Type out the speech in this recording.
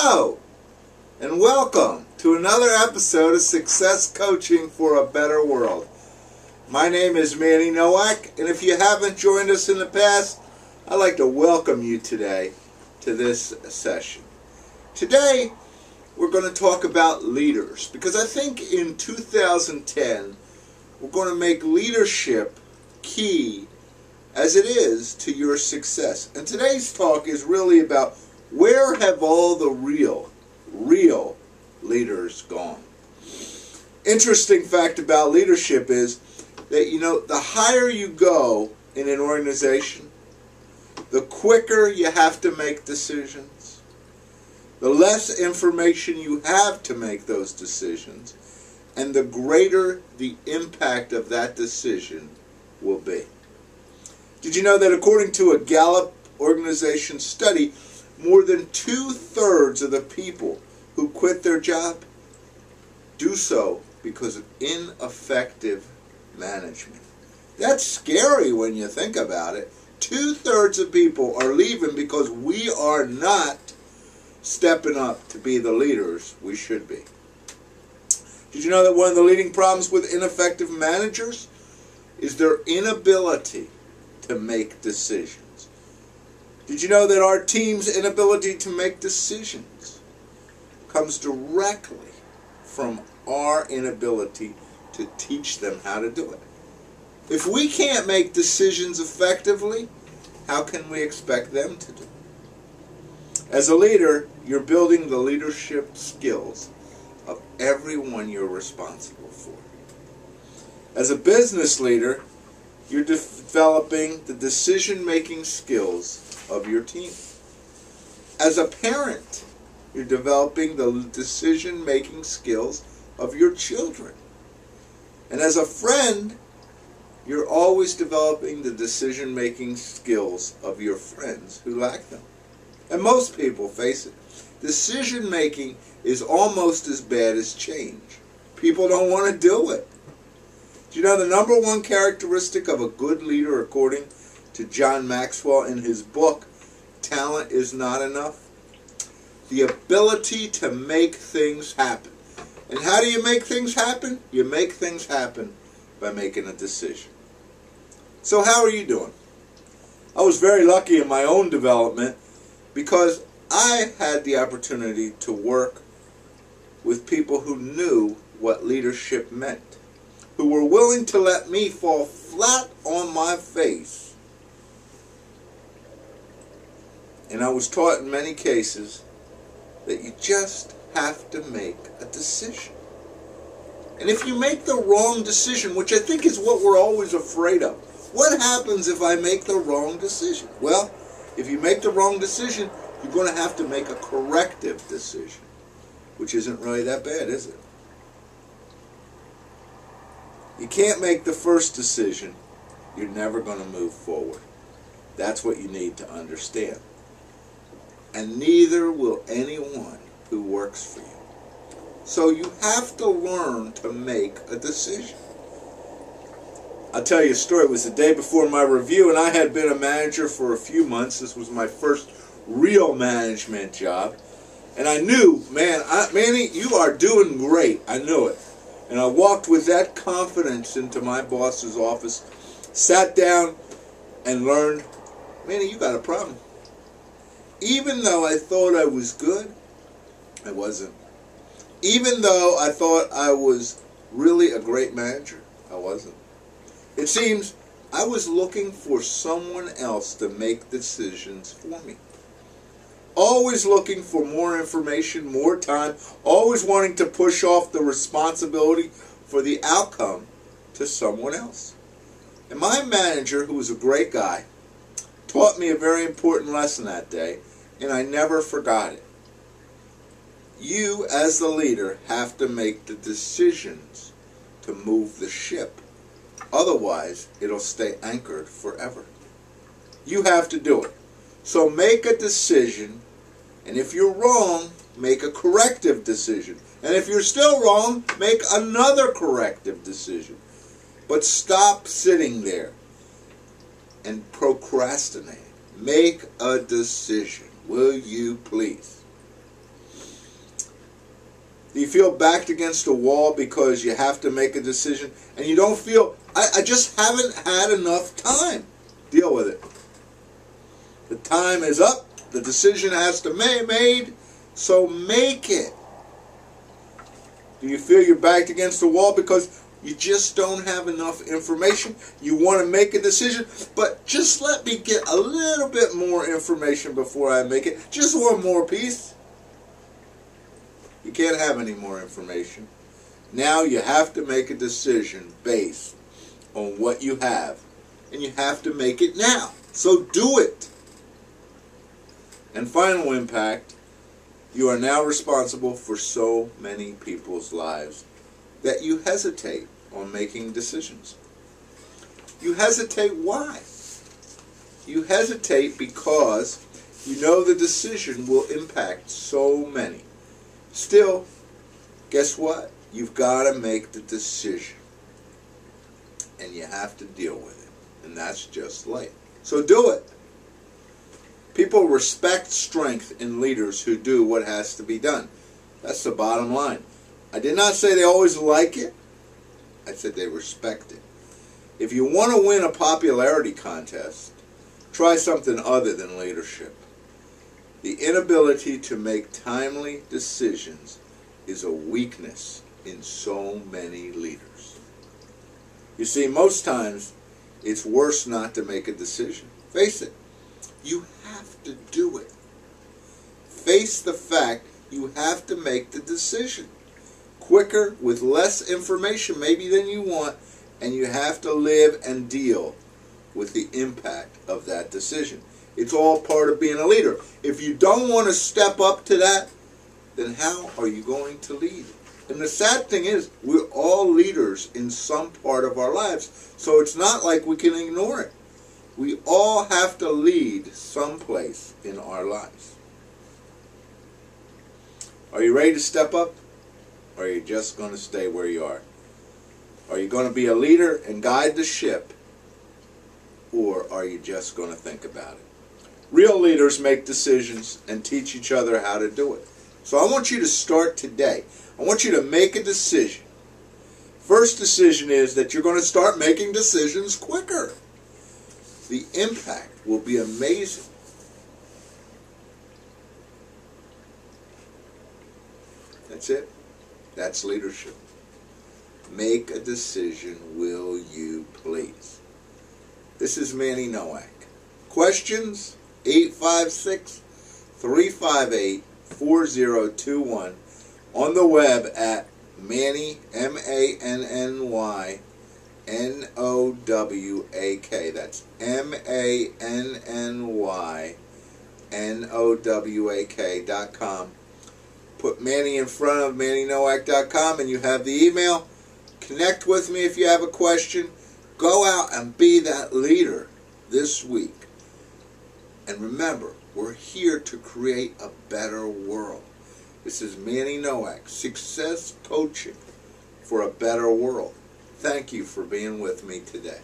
Hello, and welcome to another episode of Success Coaching for a Better World. My name is Manny Nowak, and if you haven't joined us in the past, I'd like to welcome you today to this session. Today, we're going to talk about leaders, because I think in 2010, we're going to make leadership key as it is to your success. And today's talk is really about where have all the real leaders gone. Interesting fact about leadership is that, the higher you go in an organization, the quicker you have to make decisions, the less information you have to make those decisions, and the greater the impact of that decision will be. Did you know that according to a Gallup organization study, more than 2/3 of the people who quit their job do so because of ineffective management? That's scary when you think about it. 2/3 of people are leaving because we are not stepping up to be the leaders we should be. Did you know that one of the leading problems with ineffective managers is their inability to make decisions? Did you know that our team's inability to make decisions comes directly from our inability to teach them how to do it? If we can't make decisions effectively, how can we expect them to do it? As a leader, you're building the leadership skills of everyone you're responsible for. As a business leader, you're developing the decision-making skills of your team. As a parent, you're developing the decision-making skills of your children. And as a friend, you're always developing the decision-making skills of your friends who lack them. And most people, face it, decision-making is almost as bad as change. People don't want to do it. Do you know the number one characteristic of a good leader, according to John Maxwell in his book, Talent is Not Enough? The ability to make things happen. And how do you make things happen? You make things happen by making a decision. So how are you doing? I was very lucky in my own development because I had the opportunity to work with people who knew what leadership meant, who were willing to let me fall flat on my face. And I was taught in many cases that you just have to make a decision. And if you make the wrong decision, which I think is what we're always afraid of, what happens if I make the wrong decision? Well, if you make the wrong decision, you're going to have to make a corrective decision, which isn't really that bad, is it? You can't make the first decision, you're never going to move forward. That's what you need to understand. And neither will anyone who works for you. So you have to learn to make a decision. I'll tell you a story. It was the day before my review, and I had been a manager for a few months. This was my first real management job. And I knew, Manny, you are doing great. I knew it. And I walked with that confidence into my boss's office, sat down, and learned, Manny, you got a problem. Even though I thought I was good, I wasn't. Even though I thought I was really a great manager, I wasn't. It seems I was looking for someone else to make decisions for me. Always looking for more information, more time, always wanting to push off the responsibility for the outcome to someone else. And my manager, who was a great guy, taught me a very important lesson that day, and I never forgot it. You, as the leader, have to make the decisions to move the ship. Otherwise, it'll stay anchored forever. You have to do it. So make a decision, and if you're wrong, make a corrective decision. And if you're still wrong, make another corrective decision. But stop sitting there and procrastinating. Make a decision. Will you please? Do you feel backed against a wall because you have to make a decision and you don't feel, I just haven't had enough time? Deal with it. The time is up. The decision has to be made, so make it. Do you feel you're backed against the wall because you just don't have enough information? You want to make a decision, but just let me get a little bit more information before I make it. Just one more piece. You can't have any more information. Now you have to make a decision based on what you have. And you have to make it now. So do it. And final impact, you are now responsible for so many people's lives that you hesitate on making decisions. You hesitate why? You hesitate because you know the decision will impact so many. Still, guess what? You've got to make the decision. And you have to deal with it. And that's just life. So do it. People respect strength in leaders who do what has to be done. That's the bottom line. I did not say they always like it. I said they respect it. If you want to win a popularity contest, try something other than leadership. The inability to make timely decisions is a weakness in so many leaders. You see, most times it's worse not to make a decision. Face it. You have to do it. Face the fact you have to make the decision. Quicker, with less information maybe than you want, and you have to live and deal with the impact of that decision. It's all part of being a leader. If you don't want to step up to that, then how are you going to lead? And the sad thing is, we're all leaders in some part of our lives, so it's not like we can ignore it. We all have to lead someplace in our lives. Are you ready to step up? Or are you just going to stay where you are? Are you going to be a leader and guide the ship? Or are you just going to think about it? Real leaders make decisions and teach each other how to do it. So I want you to start today. I want you to make a decision. First decision is that you're going to start making decisions quicker. The impact will be amazing. That's it. That's leadership. Make a decision, will you please? This is Manny Nowak. Questions? 856-358-4021. On the web at Manny, M-A-N-N-Y, N-O-W-A-K. That's MANNYNOWAK.com. Put Manny in front of MannyNowak.com and you have the email. Connect with me if you have a question. Go out and be that leader this week. And remember, we're here to create a better world. This is Manny Nowak, Success Coaching for a Better World. Thank you for being with me today.